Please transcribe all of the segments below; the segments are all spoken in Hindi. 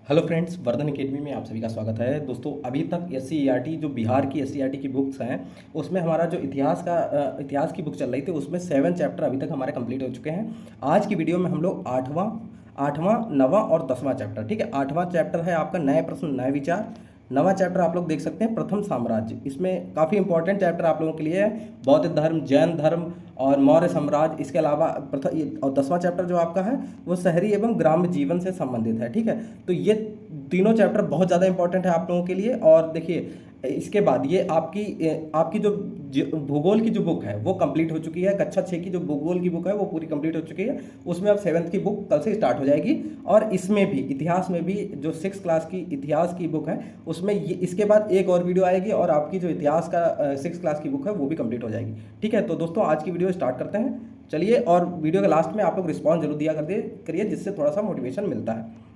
हेलो फ्रेंड्स, वर्धन एकेडमी में आप सभी का स्वागत है। दोस्तों, अभी तक SCERT जो बिहार की SCERT की बुक्स हैं उसमें हमारा जो इतिहास की बुक चल रही थी उसमें 7 चैप्टर अभी तक हमारे कंप्लीट हो चुके हैं। आज की वीडियो में हम लोग आठवां, नवां और 10वां चैप्टर, ठीक है। आठवां चैप्टर है आपका नए प्रश्न नए विचार। नवा चैप्टर आप लोग देख सकते हैं प्रथम साम्राज्य। इसमें काफ़ी इंपॉर्टेंट चैप्टर आप लोगों के लिए है, बौद्ध धर्म, जैन धर्म और मौर्य साम्राज्य। इसके अलावा और 10वां चैप्टर जो आपका है वो शहरी एवं ग्राम्य जीवन से संबंधित है, ठीक है। तो ये तीनों चैप्टर बहुत ज़्यादा इंपॉर्टेंट है आप लोगों के लिए। और देखिए, इसके बाद ये आपकी जो भूगोल की जो बुक है वो कंप्लीट हो चुकी है। कक्षा 6 की जो भूगोल की बुक है वो पूरी कंप्लीट हो चुकी है। उसमें अब 7th की बुक कल से स्टार्ट हो जाएगी। और इसमें भी इतिहास में भी जो 6 क्लास की इतिहास की बुक है उसमें ये इसके बाद एक और वीडियो आएगी और आपकी जो इतिहास का 6 क्लास की बुक है वो भी कंप्लीट हो जाएगी, ठीक है। तो दोस्तों, आज की वीडियो स्टार्ट करते हैं, चलिए। और वीडियो के लास्ट में आप लोग रिस्पॉन्स जरूर दिया करिए, जिससे थोड़ा सा मोटिवेशन मिलता है,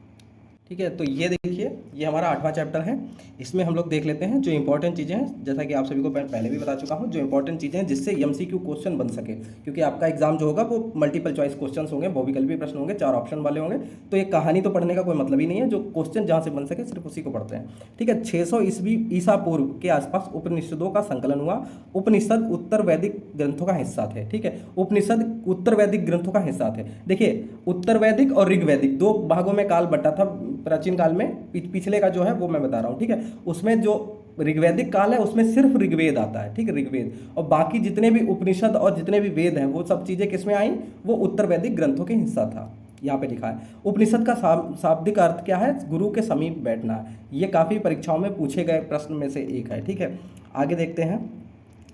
ठीक है। तो ये देखिए, ये हमारा 8वां चैप्टर है। इसमें हम लोग देख लेते हैं जो इंपॉर्टेंट चीज़ें हैं, जैसा कि आप सभी को पहले भी बता चुका हूँ, जो इंपॉर्टेंट चीज़ें हैं जिससे MCQ क्वेश्चन बन सके, क्योंकि आपका एग्जाम जो होगा वो मल्टीपल चॉइस क्वेश्चन होंगे, बहुविकल्पी प्रश्न होंगे, 4 ऑप्शन वाले होंगे। तो ये कहानी तो पढ़ने का कोई मतलब ही नहीं है, जो क्वेश्चन जहाँ से बन सके सिर्फ उसी को पढ़ते हैं, ठीक है। 600 ईस्वी ईसा पूर्व के आसपास उपनिषदों का संकलन हुआ। उपनिषद उत्तर वैदिक ग्रंथों का हिस्सा थे, ठीक है। उपनिषद उत्तर वैदिक ग्रंथों का हिस्सा थे। देखिए, उत्तर वैदिक और ऋग्वैदिक 2 भागों में काल बंटा था प्राचीन काल में। पिछले का जो है वो मैं बता रहा हूँ, ठीक है। उसमें जो ऋग्वैदिक काल है उसमें सिर्फ ऋग्वेद आता है, ठीक है, ऋग्वेद। और बाकी जितने भी उपनिषद और जितने भी वेद हैं वो सब चीज़ें किसमें आई, वो उत्तर वैदिक ग्रंथों के हिस्सा था। यहाँ पे लिखा है उपनिषद का शाब्दिक अर्थ क्या है, गुरु के समीप बैठना। ये काफ़ी परीक्षाओं में पूछे गए प्रश्न में से एक है, ठीक है। आगे देखते हैं,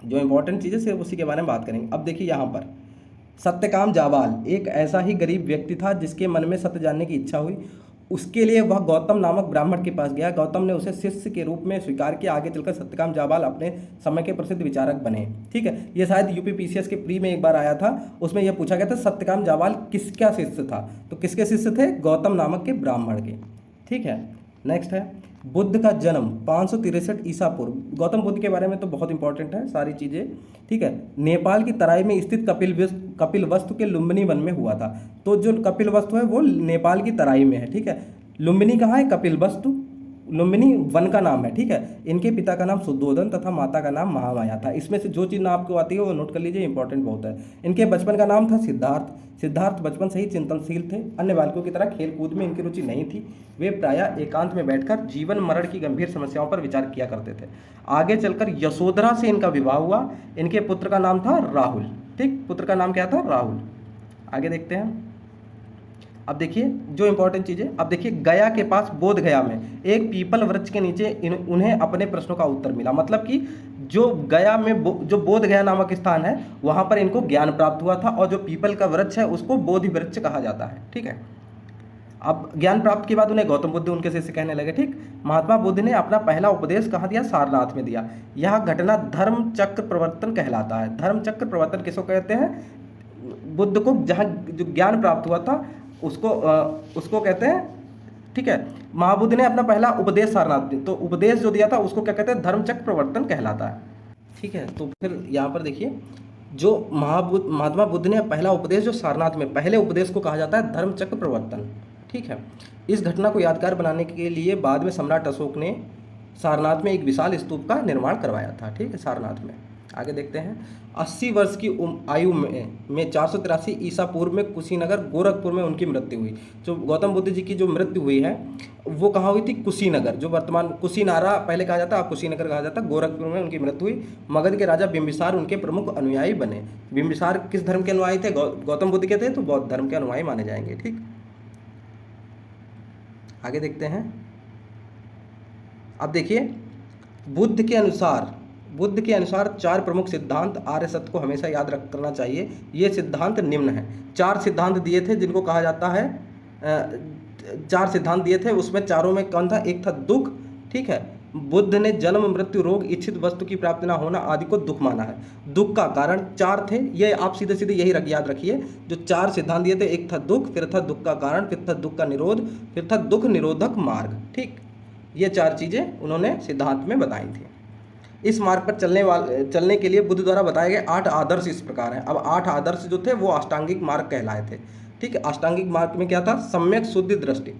जो इंपॉर्टेंट चीज़ें सिर्फ उसी के बारे में बात करेंगे। अब देखिए यहाँ पर, सत्यकाम जाबाल एक ऐसा ही गरीब व्यक्ति था जिसके मन में सत्य जानने की इच्छा हुई। उसके लिए वह गौतम नामक ब्राह्मण के पास गया। गौतम ने उसे शिष्य के रूप में स्वीकार किया। आगे चलकर सत्यकाम जाबाल अपने समय के प्रसिद्ध विचारक बने, ठीक है। ये शायद UPPCS के प्री में एक बार आया था, उसमें यह पूछा गया था सत्यकाम जाबाल किसका शिष्य था। तो किसके शिष्य थे, गौतम नामक के ब्राह्मण के, ठीक है। नेक्स्ट है बुद्ध का जन्म 563 ईसा पूर्व। गौतम बुद्ध के बारे में तो बहुत इंपॉर्टेंट है सारी चीज़ें, ठीक है। नेपाल की तराई में स्थित कपिलवस्तु के लुम्बिनी वन में हुआ था। तो जो कपिलवस्तु है वो नेपाल की तराई में है, ठीक है। लुम्बिनी कहाँ है, कपिलवस्तु लुम्बिनी वन का नाम है, ठीक है। इनके पिता का नाम शुद्धोधन तथा माता का नाम महामाया था। इसमें से जो चीज़ आपको आती है वो नोट कर लीजिए, इंपॉर्टेंट बहुत है। इनके बचपन का नाम था सिद्धार्थ। सिद्धार्थ बचपन से ही चिंतनशील थे। अन्य बालकों की तरह खेल कूद में इनकी रुचि नहीं थी। वे प्रायः एकांत में बैठकर जीवन मरण की गंभीर समस्याओं पर विचार किया करते थे। आगे चलकर यशोधरा से इनका विवाह हुआ। इनके पुत्र का नाम था राहुल, ठीक, पुत्र का नाम क्या था, राहुल। आगे देखते हैं। अब देखिए जो इंपॉर्टेंट चीज़ है, अब देखिए गया के पास बोध गया में एक पीपल वृक्ष के नीचे उन्हें अपने प्रश्नों का उत्तर मिला। मतलब कि जो गया में जो बोध गया नामक स्थान है वहाँ पर इनको ज्ञान प्राप्त हुआ था, और जो पीपल का वृक्ष है उसको बोधि वृक्ष कहा जाता है, ठीक है। अब ज्ञान प्राप्त के बाद उन्हें गौतम बुद्ध उनके शिष्य कहने लगे, ठीक। महात्मा बुद्ध ने अपना पहला उपदेश कहाँ दिया, सारनाथ में दिया। यह घटना धर्म चक्र प्रवर्तन कहलाता है। धर्म चक्र प्रवर्तन किसको कहते हैं, बुद्ध को जहाँ जो ज्ञान प्राप्त हुआ था उसको कहते हैं, ठीक है। महाबुद्ध ने अपना पहला उपदेश सारनाथ दिया, तो उपदेश जो दिया था उसको क्या कहते हैं, धर्मचक्र प्रवर्तन कहलाता है, ठीक है। तो फिर यहाँ पर देखिए, जो महात्मा बुद्ध ने पहला उपदेश जो सारनाथ में, पहले उपदेश को कहा जाता है धर्मचक्र प्रवर्तन, ठीक है। इस घटना को यादगार बनाने के लिए बाद में सम्राट अशोक ने सारनाथ में एक विशाल स्तूप का निर्माण करवाया था, ठीक है, सारनाथ में। आगे देखते हैं, 80 वर्ष की आयु में 483 ईसा पूर्व में कुशीनगर गोरखपुर में उनकी मृत्यु हुई। जो गौतम बुद्ध जी की जो मृत्यु हुई है वो कहाँ हुई थी, कुशीनगर, जो वर्तमान कुशीनारा पहले कहा जाता, अब कुशीनगर कहा जाता, गोरखपुर में उनकी मृत्यु हुई। मगध के राजा बिंबिसार उनके प्रमुख अनुयायी बने। बिंबिसार किस धर्म के अनुयायी थे, गौतम बुद्ध के थे, तो बौद्ध धर्म के अनुयायी माने जाएंगे, ठीक। आगे देखते हैं। अब देखिए, बुद्ध के अनुसार 4 प्रमुख सिद्धांत आर्य सत्य को हमेशा याद रखना चाहिए। ये सिद्धांत निम्न है। 4 सिद्धांत दिए थे जिनको कहा जाता है 4 सिद्धांत दिए थे, उसमें चारों में कौन था, एक था दुख, ठीक है। बुद्ध ने जन्म मृत्यु रोग इच्छित वस्तु की प्राप्ति न होना आदि को दुख माना है। दुख का कारण 4 थे, ये आप सीधे सीधे यही याद रखिए। जो 4 सिद्धांत दिए थे, एक था दुख, फिर था दुख का कारण, फिर था दुख का निरोध, फिर था दुख निरोधक मार्ग, ठीक। ये 4 चीज़ें उन्होंने सिद्धांत में बताई थी। इस मार्ग पर चलने के लिए बुद्ध द्वारा बताए गए 8 आदर्श इस प्रकार हैं। अब 8 आदर्श जो थे वो अष्टांगिक मार्ग कहलाए थे, ठीक है। अष्टांगिक मार्ग में क्या था, सम्यक शुद्धि दृष्टि,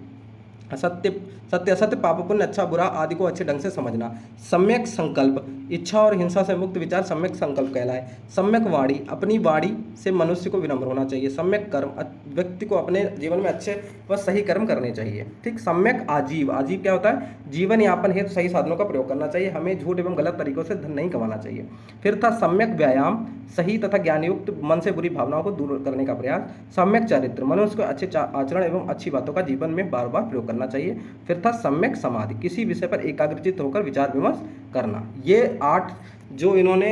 सत्य सत्य असत्य, पाप पुण्य, अच्छा बुरा आदि को अच्छे ढंग से समझना। सम्यक संकल्प, इच्छा और हिंसा से मुक्त विचार सम्यक संकल्प कहलाए। सम्यक वाणी, अपनी वाणी से मनुष्य को विनम्र होना चाहिए। सम्यक कर्म, व्यक्ति को अपने जीवन में अच्छे व सही कर्म करने चाहिए। ठीक। सम्यक आजीव, आजीव क्या होता है? जीवन यापन हेतु सही साधनों का प्रयोग करना चाहिए। हमें झूठ एवं गलत तरीकों से धन नहीं कमाना चाहिए। फिर था सम्यक व्यायाम, सही तथा ज्ञानयुक्त मन से बुरी भावनाओं को दूर करने का प्रयास। सम्यक चरित्र, मनुष्य को अच्छे आचरण एवं अच्छी बातों का जीवन में बार बार प्रयोग करना चाहिए। फिर था सम्यक समाधि, किसी विषय पर एकाग्रचित्त होकर विचार विमर्श करना। ये 8 जो इन्होंने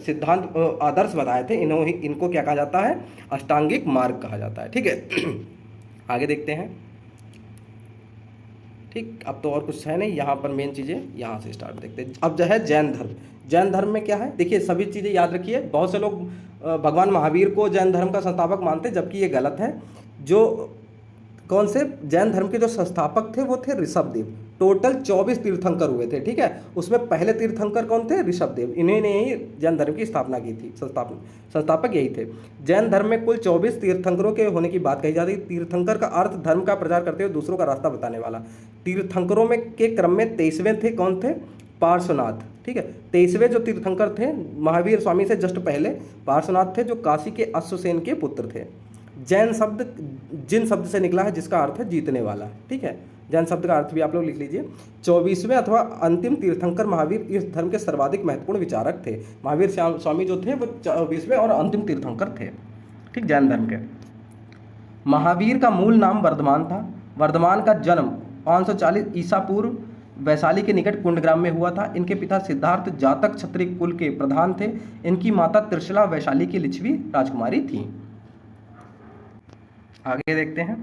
सिद्धांत आदर्श बताए थे, इनको क्या कहा जाता है? अष्टांगिक मार्ग कहा जाता है। ठीक है। आगे देखते हैं। ठीक, अब तो और कुछ है नहीं, यहाँ पर मेन चीज़ें यहाँ से स्टार्ट देखते हैं। अब जो है जैन धर्म, जैन धर्म में क्या है? देखिए सभी चीज़ें याद रखिए। बहुत से लोग भगवान महावीर को जैन धर्म का संस्थापक मानते, जबकि ये गलत है। जो कौन से जैन धर्म के जो संस्थापक थे वो थे ऋषभदेव। टोटल 24 तीर्थंकर हुए थे। ठीक है, उसमें पहले तीर्थंकर कौन थे? ऋषभदेव। इन्हीं ने ही जैन धर्म की स्थापना की थी। संस्थापक यही थे। जैन धर्म में कुल 24 तीर्थंकरों के होने की बात कही जाती है। तीर्थंकर का अर्थ धर्म का प्रचार करते हुए दूसरों का रास्ता बताने वाला। तीर्थंकरों में के क्रम में 23वें थे। कौन थे? पार्श्वनाथ। ठीक है, 23वें जो तीर्थंकर थे महावीर स्वामी से जस्ट पहले पार्श्वनाथ थे, जो काशी के अश्वसेन के पुत्र थे। जैन शब्द जिन शब्द से निकला है, जिसका अर्थ है जीतने वाला। ठीक है, जैन शब्द का अर्थ भी आप लोग लिख लीजिए। 24वें अथवा अंतिम तीर्थंकर महावीर इस धर्म के सर्वाधिक महत्वपूर्ण विचारक थे। महावीर स्वामी जो थे वो 24वें और अंतिम तीर्थंकर थे। ठीक, जैन धर्म के। महावीर का मूल नाम वर्धमान था। वर्धमान का जन्म 540 ईसा पूर्व वैशाली के निकट कुंडग्राम में हुआ था। इनके पिता सिद्धार्थ जातक क्षत्रिय कुल के प्रधान थे। इनकी माता त्रिशला वैशाली की लिच्छवी राजकुमारी थी। आगे देखते हैं।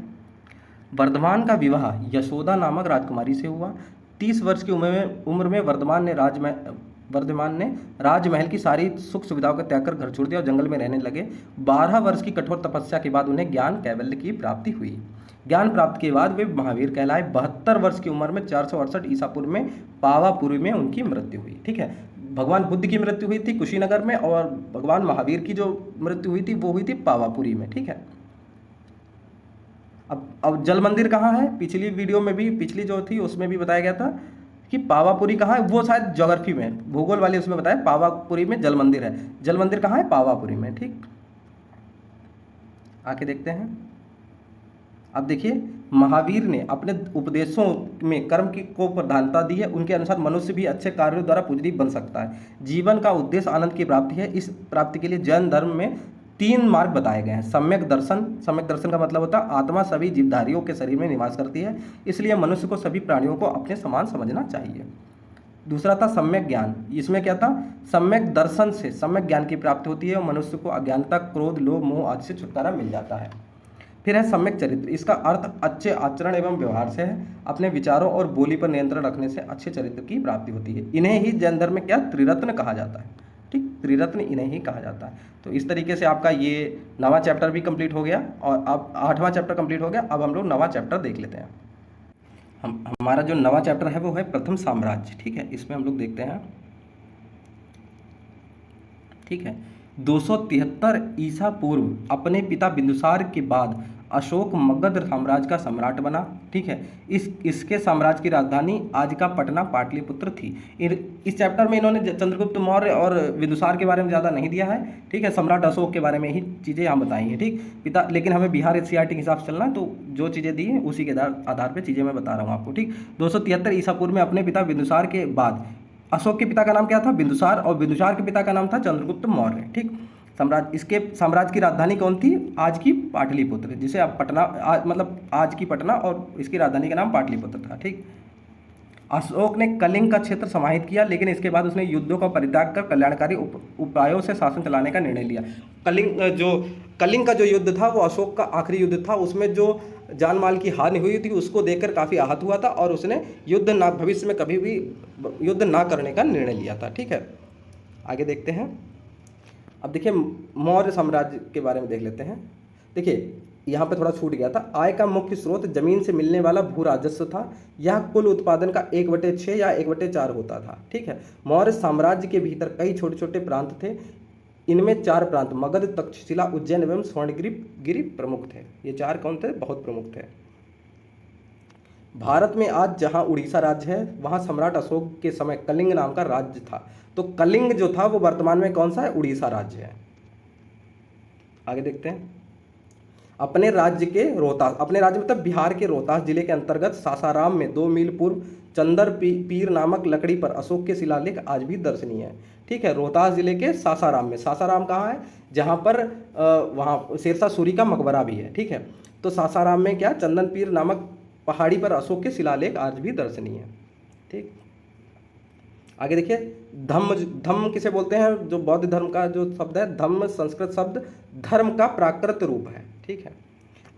वर्धमान का विवाह यशोदा नामक राजकुमारी से हुआ। 30 वर्ष की उम्र में वर्धमान ने राजमहल की सारी सुख सुविधाओं का त्याग कर घर छोड़ दिया और जंगल में रहने लगे। 12 वर्ष की कठोर तपस्या के बाद उन्हें ज्ञान कैवल्य की प्राप्ति हुई। ज्ञान प्राप्ति के बाद वे महावीर कहलाए। 72 वर्ष की उम्र में 468 ईसा पूर्व में पावापुरी में उनकी मृत्यु हुई। ठीक है, भगवान बुद्ध की मृत्यु हुई थी कुशीनगर में, और भगवान महावीर की जो मृत्यु हुई थी वो हुई थी पावापुरी में। ठीक है, अब जल मंदिर कहाँ है? पिछली वीडियो में भी, पिछली जो थी उसमें भी बताया गया था कि पावापुरी कहाँ है। वो शायद ज्योग्राफी में, भूगोल वाले उसमें बताया पावापुरी में जल मंदिर है। जल मंदिर कहाँ है? पावापुरी में। ठीक, आके देखते हैं। अब देखिए, महावीर ने अपने उपदेशों में कर्म को प्रधानता दी है। उनके अनुसार मनुष्य भी अच्छे कार्यों द्वारा पूजनीय बन सकता है। जीवन का उद्देश्य आनंद की प्राप्ति है। इस प्राप्ति के लिए जैन धर्म में 3 मार्ग बताए गए हैं। सम्यक दर्शन, सम्यक दर्शन का मतलब होता है आत्मा सभी जीवधारियों के शरीर में निवास करती है, इसलिए मनुष्य को सभी प्राणियों को अपने समान समझना चाहिए। दूसरा था सम्यक ज्ञान। इसमें क्या था? सम्यक दर्शन से सम्यक ज्ञान की प्राप्ति होती है और मनुष्य को अज्ञानता, क्रोध, लोभ, मोह आदि से छुटकारा मिल जाता है। फिर है सम्यक चरित्र। इसका अर्थ अच्छे आचरण एवं व्यवहार से है। अपने विचारों और बोली पर नियंत्रण रखने से अच्छे चरित्र की प्राप्ति होती है। इन्हें ही जैन धर्म में क्या त्रिरत्न कहा जाता है। ठीक, त्रिरत्न इन्हें ही कहा जाता है। तो इस तरीके से आपका ये 9वां चैप्टर भी कंप्लीट हो गया और अब 8वां चैप्टर कंप्लीट हो गया। अब हम लोग 9वां चैप्टर देख लेते हैं। हमारा जो 9वां चैप्टर है वो है प्रथम साम्राज्य। ठीक है, इसमें हम लोग देखते हैं। ठीक है, 273 ईसा पूर्व अपने पिता बिंदुसार के बाद अशोक मगध साम्राज्य का सम्राट बना। ठीक है, इसके साम्राज्य की राजधानी आज का पटना पाटलिपुत्र थी। इस चैप्टर में इन्होंने चंद्रगुप्त मौर्य और बिंदुसार के बारे में ज़्यादा नहीं दिया है। ठीक है, सम्राट अशोक के बारे में ही चीज़ें यहाँ बताई हैं। ठीक, पिता, लेकिन हमें बिहार SCRT के हिसाब से चलना है, तो जो चीज़ें दी हैं उसी के आधार पर चीज़ें मैं बता रहा हूँ आपको। ठीक, 273 ईसा पूर्व में अपने पिता बिंदुसार के बाद, अशोक के पिता का नाम क्या था? बिंदुसार, और बिंदुसार के पिता का नाम था चंद्रगुप्त मौर्य। ठीक, इसके साम्राज्य की राजधानी कौन थी? आज की पाटलिपुत्र, जिसे अब पटना मतलब आज की पटना, और इसकी राजधानी का नाम पाटलिपुत्र था। ठीक, अशोक ने कलिंग का क्षेत्र समाहित किया, लेकिन इसके बाद उसने युद्धों का परित्याग कर कल्याणकारी उपायों से शासन चलाने का निर्णय लिया। कलिंग का जो युद्ध था वो अशोक का आखिरी युद्ध था। उसमें जो जान माल की हानि हुई थी उसको देखकर काफ़ी आहत हुआ था और उसने भविष्य में कभी भी युद्ध ना करने का निर्णय लिया था। ठीक है, आगे देखते हैं। अब देखिए मौर्य साम्राज्य के बारे में देख लेते हैं। देखिए यहाँ पे थोड़ा छूट गया था। आय का मुख्य स्रोत जमीन से मिलने वाला भू राजस्व था। यह कुल उत्पादन का 1/6 या 1/4 होता था। ठीक है, मौर्य साम्राज्य के भीतर कई छोटे छोटे प्रांत थे। इनमें 4 प्रांत मगध, तक्षशिला, उज्जैन एवं स्वर्णगिरि प्रमुख थे। ये 4 कौन थे? बहुत प्रमुख थे। भारत में आज जहाँ उड़ीसा राज्य है वहाँ सम्राट अशोक के समय कलिंग नाम का राज्य था। तो कलिंग जो था वो वर्तमान में कौन सा है? उड़ीसा राज्य है। आगे देखते हैं। अपने राज्य के रोहतास, अपने राज्य मतलब बिहार के रोहतास जिले के अंतर्गत सासाराम में 2 मील पूर्व चंदर पीर नामक लकड़ी पर अशोक के शिलालेख आज भी दर्शनीय है। ठीक है, रोहतास जिले के सासाराम में, सासाराम कहाँ है? जहाँ पर वहाँ शेरशाह सूरी का मकबरा भी है। ठीक है, तो सासाराम में क्या, चंदन पीर नामक पहाड़ी पर अशोक के शिलालेख आज भी दर्शनीय है। ठीक, आगे देखिए। धम्म, धम्म किसे बोलते हैं? जो बौद्ध धर्म का जो शब्द है, धम्म संस्कृत शब्द धर्म का प्राकृत रूप है। ठीक है,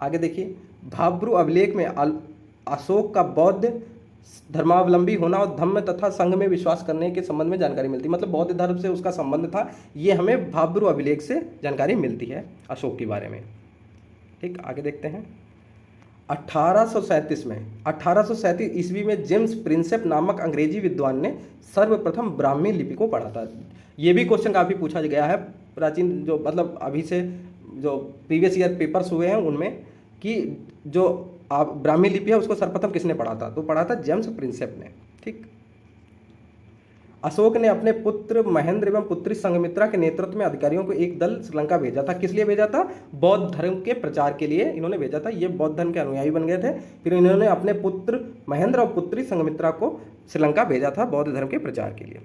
आगे देखिए। भाब्रू अभिलेख में अशोक का बौद्ध धर्मावलंबी होना और धम्म तथा संघ में विश्वास करने के संबंध में जानकारी मिलती है। मतलब बौद्ध धर्म से उसका संबंध था, ये हमें भाब्रू अभिलेख से जानकारी मिलती है अशोक के बारे में। ठीक, आगे देखते हैं। 1837 में, 1837 ईस्वी में जेम्स प्रिंसेप नामक अंग्रेजी विद्वान ने सर्वप्रथम ब्राह्मी लिपि को पढ़ा था। ये भी क्वेश्चन काफ़ी पूछा गया है प्राचीन, जो मतलब अभी से जो प्रीवियस ईयर पेपर्स हुए हैं उनमें, कि जो ब्राह्मी लिपि है उसको सर्वप्रथम किसने पढ़ा था? तो पढ़ा था जेम्स प्रिंसेप ने। ठीक, अशोक ने अपने पुत्र महेंद्र एवं पुत्री संघमित्रा के नेतृत्व में अधिकारियों को एक दल श्रीलंका भेजा था। किस लिए भेजा था? बौद्ध धर्म के प्रचार के लिए इन्होंने भेजा था। ये बौद्ध धर्म के अनुयायी बन गए थे। फिर इन्होंने अपने पुत्र महेंद्र और पुत्री संघमित्रा को श्रीलंका भेजा था बौद्ध धर्म के प्रचार के लिए।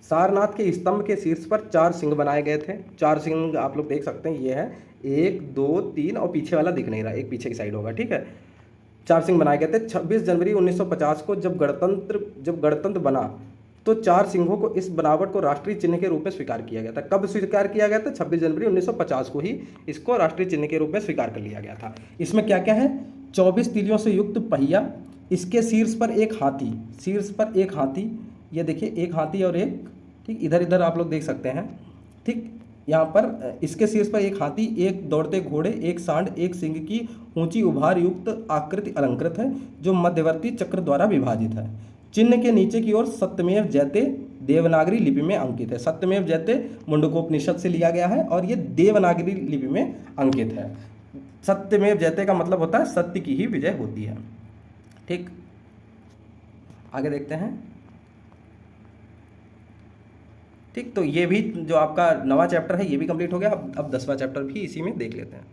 सारनाथ के स्तंभ के शीर्ष पर 4 सिंह बनाए गए थे। 4 सिंह आप लोग देख सकते हैं, ये है 1 2 3 और पीछे वाला दिख नहीं रहा, एक पीछे की साइड होगा। ठीक है, 4 सिंह बनाए गए थे। 26 जनवरी 1950 को जब गणतंत्र बना तो 4 सिंहों को, इस बनावट को राष्ट्रीय चिन्ह के रूप में स्वीकार किया गया था। कब स्वीकार किया गया था? 26 जनवरी 1950 को ही इसको राष्ट्रीय चिन्ह के रूप में स्वीकार कर लिया गया था। इसमें क्या क्या है? 24 तीलियों से युक्त पहिया, इसके शीर्ष पर एक हाथी, शीर्ष पर एक हाथी, ये देखिए एक हाथी और एक, ठीक इधर इधर आप लोग देख सकते हैं। ठीक, यहाँ पर इसके शीर्ष पर एक हाथी, एक दौड़ते घोड़े, एक सांड, एक सिंह की ऊंची उभार युक्त आकृति अलंकृत है जो मध्यवर्ती चक्र द्वारा विभाजित है। चिन्ह के नीचे की ओर सत्यमेव जयते देवनागरी लिपि में अंकित है। सत्यमेव जयते मुंडकोपनिषद से लिया गया है और ये देवनागरी लिपि में अंकित है। सत्यमेव जयते का मतलब होता है सत्य की ही विजय होती है। ठीक, आगे देखते हैं। ठीक, तो ये भी जो आपका 9वां चैप्टर है ये भी कंप्लीट हो गया। अब 10वां चैप्टर भी इसी में देख लेते हैं।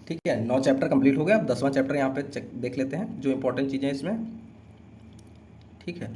ठीक है, 9 चैप्टर कंप्लीट हो गया। अब 10वां चैप्टर यहाँ पे देख लेते हैं जो इंपॉर्टेंट चीज़ें इसमें। ठीक है,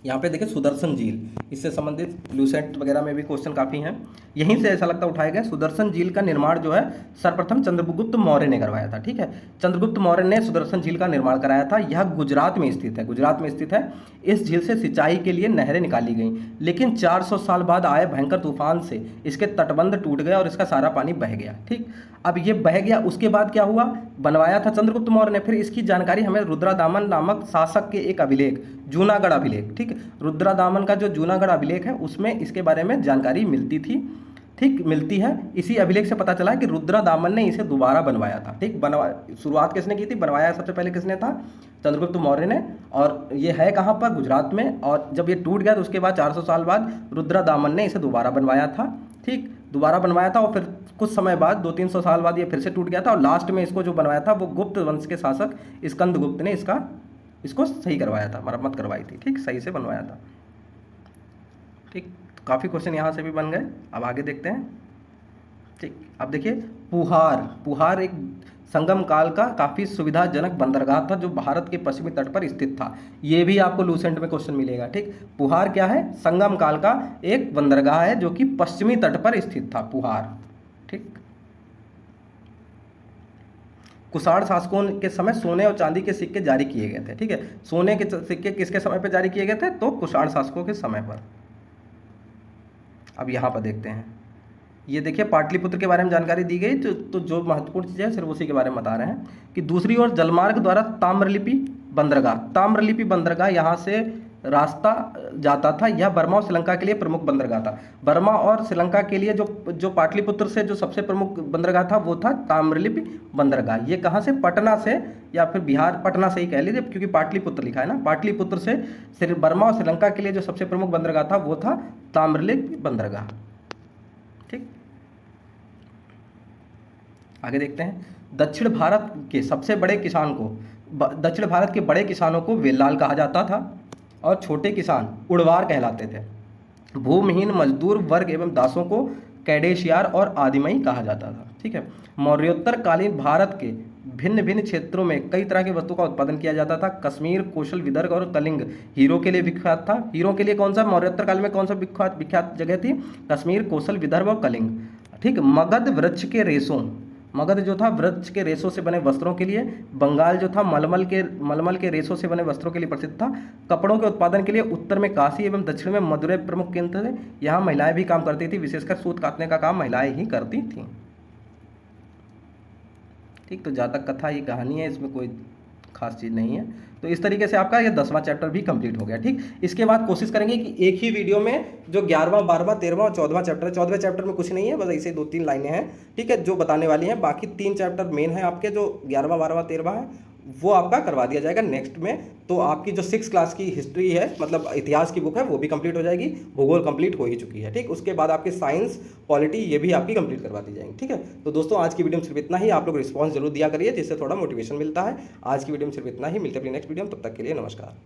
यहाँ पे देखिए सुदर्शन झील, इससे संबंधित लूसेंट वगैरह में भी क्वेश्चन काफ़ी हैं। यहीं से ऐसा लगता उठाया गया। सुदर्शन झील का निर्माण जो है सर्वप्रथम चंद्रगुप्त मौर्य ने करवाया था। ठीक है, चंद्रगुप्त मौर्य ने सुदर्शन झील का निर्माण कराया था। यह गुजरात में स्थित है, गुजरात में स्थित है। इस झील से सिंचाई के लिए नहरें निकाली गई, लेकिन 400 साल बाद आए भयंकर तूफान से इसके तटबंध टूट गए और इसका सारा पानी बह गया। ठीक, अब ये बह गया, उसके बाद क्या हुआ? बनवाया था चंद्रगुप्त मौर्य ने। फिर इसकी जानकारी हमें रुद्रादामन नामक शासक के एक अभिलेख, जूनागढ़ अभिलेख, ठीक, रुद्रादामन का जो जूनागढ़ अभिलेख है उसमें इसके बारे में जानकारी मिलती थी। ठीक, मिलती है। इसी अभिलेख से पता चला कि रुद्रादामन ने इसे दोबारा बनवाया था। ठीक, शुरुआत किसने की थी? बनवाया सबसे पहले किसने था? चंद्रगुप्त मौर्य ने। और ये है कहाँ पर? गुजरात में। और जब ये टूट गया तो उसके बाद 400 साल बाद रुद्रादामन ने इसे दोबारा बनवाया था। ठीक, दोबारा बनवाया था और फिर कुछ समय बाद 200-300 साल बाद ये फिर से टूट गया था। और लास्ट में इसको जो बनवाया था वो गुप्त वंश के शासक स्कंदगुप्त ने इसको सही करवाया था, मरम्मत करवाई थी। ठीक, सही से बनवाया था। ठीक, काफ़ी क्वेश्चन यहाँ से भी बन गए। अब आगे देखते हैं। ठीक, अब देखिए पुहार एक संगम काल का काफ़ी सुविधाजनक बंदरगाह था जो भारत के पश्चिमी तट पर स्थित था। ये भी आपको लूसेंट में क्वेश्चन मिलेगा। ठीक, पुहार क्या है? संगम काल का एक बंदरगाह है जो कि पश्चिमी तट पर स्थित था, पुहार। ठीक, कुषाण शासकों के समय सोने और चांदी के सिक्के जारी किए गए थे। ठीक है, सोने के सिक्के किसके समय पर जारी किए गए थे? तो कुषाण शासकों के समय पर। अब यहाँ पर देखते हैं, ये देखिए पाटलिपुत्र के बारे में जानकारी दी गई। तो जो महत्वपूर्ण चीज़ है सिर्फ उसी के बारे में बता रहे हैं कि दूसरी ओर जलमार्ग द्वारा ताम्रलिपि बंदरगाह यहाँ से रास्ता जाता था। यह बर्मा और श्रीलंका के लिए प्रमुख बंदरगाह था। बर्मा और श्रीलंका के लिए जो पाटलिपुत्र से जो सबसे प्रमुख बंदरगाह था वो था ताम्रलिपि बंदरगाह। ये कहाँ से? पटना से, या फिर बिहार, पटना से ही कह लीजिए क्योंकि पाटलिपुत्र लिखा है ना। पाटलिपुत्र से बर्मा और श्रीलंका के लिए जो सबसे प्रमुख बंदरगाह था वो था ताम्रलिपि बंदरगाह। ठीक, आगे देखते हैं। दक्षिण भारत के सबसे बड़े किसान को दक्षिण भारत के बड़े किसानों को वेल्लाल कहा जाता था और छोटे किसान उड़वार कहलाते थे। भूमिहीन मजदूर वर्ग एवं दासों को कैडेशियार और आदिमई कहा जाता था। ठीक है। मौर्योत्तर कालीन भारत के भिन्न भिन्न क्षेत्रों में कई तरह की वस्तुओं का उत्पादन किया जाता था। कश्मीर, कौशल, विदर्भ और कलिंग हीरो के लिए विख्यात था। हीरो के लिए कौन सा मौर्योत्तर काल में कौन सा विख्यात विख्यात जगह थी? कश्मीर, कौशल, विदर्भ और कलिंग। ठीक। मगध वृक्ष के रेशों, मगध जो था वृक्ष के रेशों से बने वस्त्रों के लिए। बंगाल जो था मलमल के रेशों से बने वस्त्रों के लिए प्रसिद्ध था। कपड़ों के उत्पादन के लिए उत्तर में काशी एवं दक्षिण में मदुरै प्रमुख केंद्र थे। यहाँ महिलाएं भी काम करती थी, विशेषकर सूत काटने का काम महिलाएं ही करती थीं। ठीक। तो जहाँ तक कथा ये कहानी है, इसमें कोई खास चीज़ नहीं है। तो इस तरीके से आपका ये 10वां चैप्टर भी कंप्लीट हो गया। ठीक। इसके बाद कोशिश करेंगे कि एक ही वीडियो में जो 11वां, 12वां, 13वां और 14वां चैप्टर है, 14वें चैप्टर में कुछ नहीं है, बस ऐसे 2-3 लाइनें हैं। ठीक है, जो बताने वाली हैं। बाकी 3 चैप्टर मेन है आपके, जो 11वां, 12वां, 13वां है, वो आपका करवा दिया जाएगा नेक्स्ट में। तो आपकी जो 6 क्लास की हिस्ट्री है, मतलब इतिहास की बुक है, वो भी कंप्लीट हो जाएगी। भूगोल कंप्लीट हो ही चुकी है। ठीक। उसके बाद आपके साइंस, पॉलिटी, ये भी आपकी कंप्लीट करवा दी जाएंगी। ठीक है। तो दोस्तों आज की वीडियो में सिर्फ इतना ही। आप लोग रिस्पॉन्स जरूर दिया करिए, जिससे थोड़ा मोटिवेशन मिलता है। आज की वीडियो में सिर्फ इतना ही। मिलते हैं अपनी नेक्स्ट वीडियो में, तब तक के लिए नमस्कार।